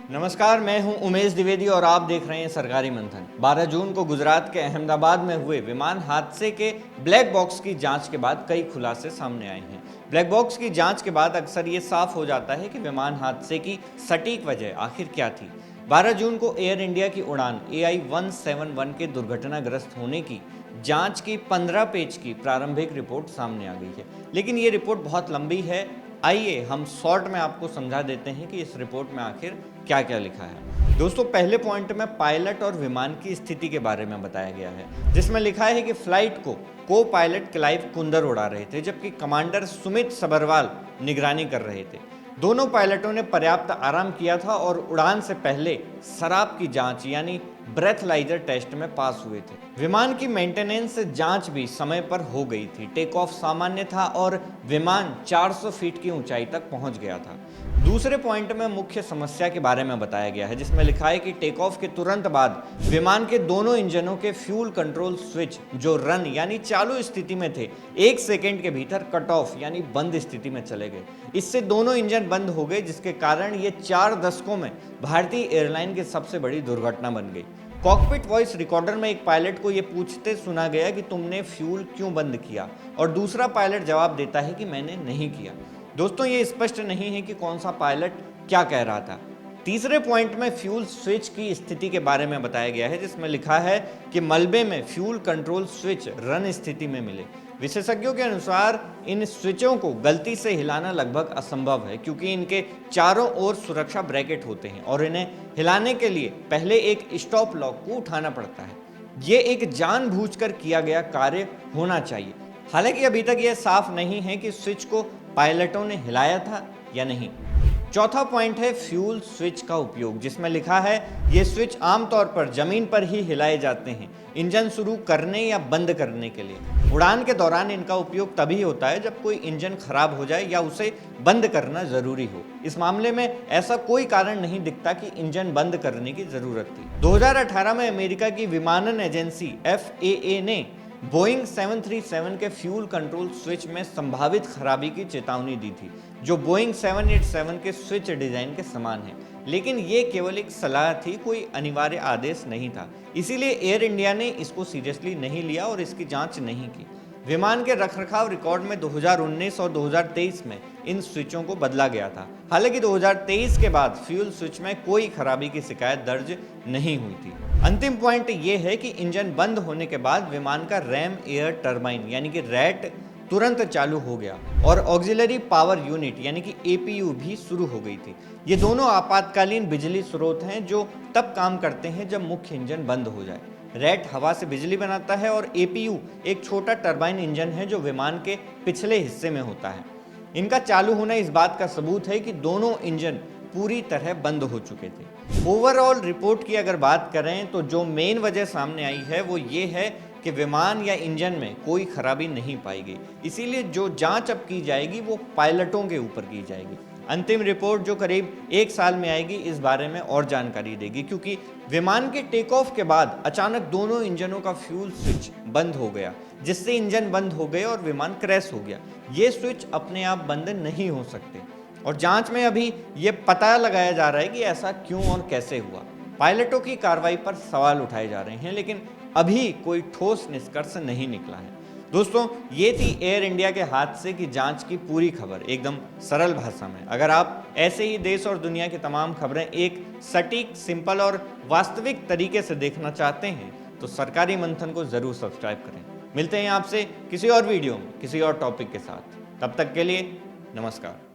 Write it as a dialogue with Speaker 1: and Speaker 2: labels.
Speaker 1: नमस्कार, मैं हूं उमेश द्विवेदी और आप देख रहे हैं सरकारी मंथन। 12 जून को गुजरात के अहमदाबाद में हुए विमान हादसे के ब्लैक बॉक्स की जांच के बाद कई खुलासे सामने आए हैं। ब्लैक बॉक्स की जांच के बाद अक्सर ये साफ हो जाता है कि विमान हादसे की सटीक वजह आखिर क्या थी। 12 जून को एयर इंडिया की उड़ान AI-171 के दुर्घटनाग्रस्त होने की जांच की 15 पेज की प्रारंभिक रिपोर्ट सामने आ गई है, लेकिन ये रिपोर्ट बहुत लंबी है। आइए हम शॉर्ट में आपको समझा देते हैं कि इस रिपोर्ट में आखिर क्या क्या लिखा है। दोस्तों, पहले पॉइंट में पायलट और विमान की स्थिति के बारे में बताया गया है, जिसमें लिखा है कि फ्लाइट को पायलट क्लाइव कुंदर उड़ा रहे थे, जबकि कमांडर सुमित सबरवाल निगरानी कर रहे थे। दोनों पायलटों ने पर्याप्त आराम किया था और उड़ान से पहले शराब की जांच यानी ब्रेथलाइजर टेस्ट में पास हुए थे। विमान की मेंटेनेंस जांच भी समय पर हो गई थी। टेक ऑफ सामान्य था और विमान 400 फीट की ऊंचाई तक पहुंच गया था। दूसरे पॉइंट में मुख्य समस्या के बारे में बताया गया है, जिसमें लिखा है कि टेक ऑफ के तुरंत बाद विमान के दोनों इंजनों के फ्यूल कंट्रोल स्विच जो रन यानी चालू स्थिति में थे, 1 सेकेंड के भीतर कट ऑफ यानी बंद स्थिति में चले गए। इससे दोनों इंजन बंद हो गए, जिसके कारण ये 4 दशकों में भारतीय एयरलाइन की सबसे बड़ी दुर्घटना बन गई। कॉकपिट वॉइस रिकॉर्डर में एक पायलट को यह पूछते सुना गया कि तुमने फ्यूल क्यों बंद किया, और दूसरा पायलट जवाब देता है कि मैंने नहीं किया। दोस्तों, ये स्पष्ट नहीं है कि कौन सा पायलट क्या कह रहा था। तीसरे पॉइंट में फ्यूल स्विच की स्थिति के बारे में बताया गया है, जिसमें लिखा है कि मलबे में फ्यूल कंट्रोल स्विच रन स्थिति में मिले। विशेषज्ञों के अनुसार इन स्विचों को गलती से हिलाना लगभग असंभव है, क्योंकि इनके चारों ओर सुरक्षा ब्रैकेट होते हैं और इन्हें हिलाने के लिए पहले एक स्टॉप लॉक को उठाना पड़ता है। ये एक जानबूझकर किया गया कार्य होना चाहिए। हालांकि अभी तक यह साफ नहीं है कि स्विच को पायलटों ने हिलाया था या नहीं। चौथा पॉइंट है फ्यूल स्विच का उपयोग, जिसमें लिखा है ये स्विच आमतौर पर जमीन पर ही हिलाए जाते हैं, इंजन शुरू करने या बंद करने के लिए। उड़ान के दौरान इनका उपयोग तभी होता है जब कोई इंजन खराब हो जाए या उसे बंद करना जरूरी हो। इस मामले में ऐसा कोई कारण नहीं दिखता कि इंजन बंद करने की जरूरत थी। 2018 में अमेरिका की विमानन एजेंसी FAA ने बोइंग 737 के फ्यूल कंट्रोल स्विच में संभावित खराबी की चेतावनी दी थी, जो बोइंग 787 के स्विच डिजाइन के समान है, लेकिन ये केवल एक सलाह थी, कोई अनिवार्य आदेश नहीं था। इसीलिए एयर इंडिया ने इसको सीरियसली नहीं लिया और इसकी जांच नहीं की। विमान के रखरखाव रिकॉर्ड में 2019 और 2023 में इन स्विचों को बदला गया था। हालांकि 2023 के बाद फ्यूल स्विच में कोई खराबी की शिकायत दर्ज नहीं हुई थी। अंतिम पॉइंट ये है कि इंजन बंद होने के बाद विमान का रैम एयर टरबाइन यानी कि रैट तुरंत चालू हो गया और ऑक्सिलरी पावर यूनिट यानी कि APU भी शुरू हो गई थी। ये दोनों आपातकालीन बिजली स्रोत हैं जो तब काम करते हैं जब मुख्य इंजन बंद हो जाए। रैट हवा से बिजली बनाता है और APU एक छोटा टरबाइन इंजन है जो विमान के पिछले हिस्से में होता है। इनका चालू होना इस बात का सबूत है कि दोनों इंजन पूरी तरह बंद हो चुके थे। ओवरऑल रिपोर्ट की अगर बात करें तो जो मेन वजह सामने आई है वो ये है कि विमान या इंजन में कोई खराबी नहीं पाई गई। इसीलिए जो जांच अब की जाएगी वो पायलटों के ऊपर की जाएगी। अंतिम रिपोर्ट जो करीब 1 साल में आएगी इस बारे में और जानकारी देगी, क्योंकि विमान के टेक ऑफ के बाद अचानक दोनों इंजनों का फ्यूल स्विच बंद हो गया, जिससे इंजन बंद हो गए और विमान क्रैश हो गया। ये स्विच अपने आप बंद नहीं हो सकते और जांच में अभी ये पता लगाया जा रहा है कि ऐसा क्यों और कैसे हुआ। पायलटों की कार्रवाई पर सवाल उठाए जा रहे हैं, लेकिन अभी कोई ठोस निष्कर्ष नहीं निकला है। दोस्तों, ये थी एयर इंडिया के हादसे की जांच की पूरी खबर, एकदम सरल भाषा में। अगर आप ऐसे ही देश और दुनिया की तमाम खबरें एक सटीक, सिंपल और वास्तविक तरीके से देखना चाहते हैं तो सरकारी मंथन को जरूर सब्सक्राइब करें। मिलते हैं आपसे किसी और वीडियो में किसी और टॉपिक के साथ। तब तक के लिए नमस्कार।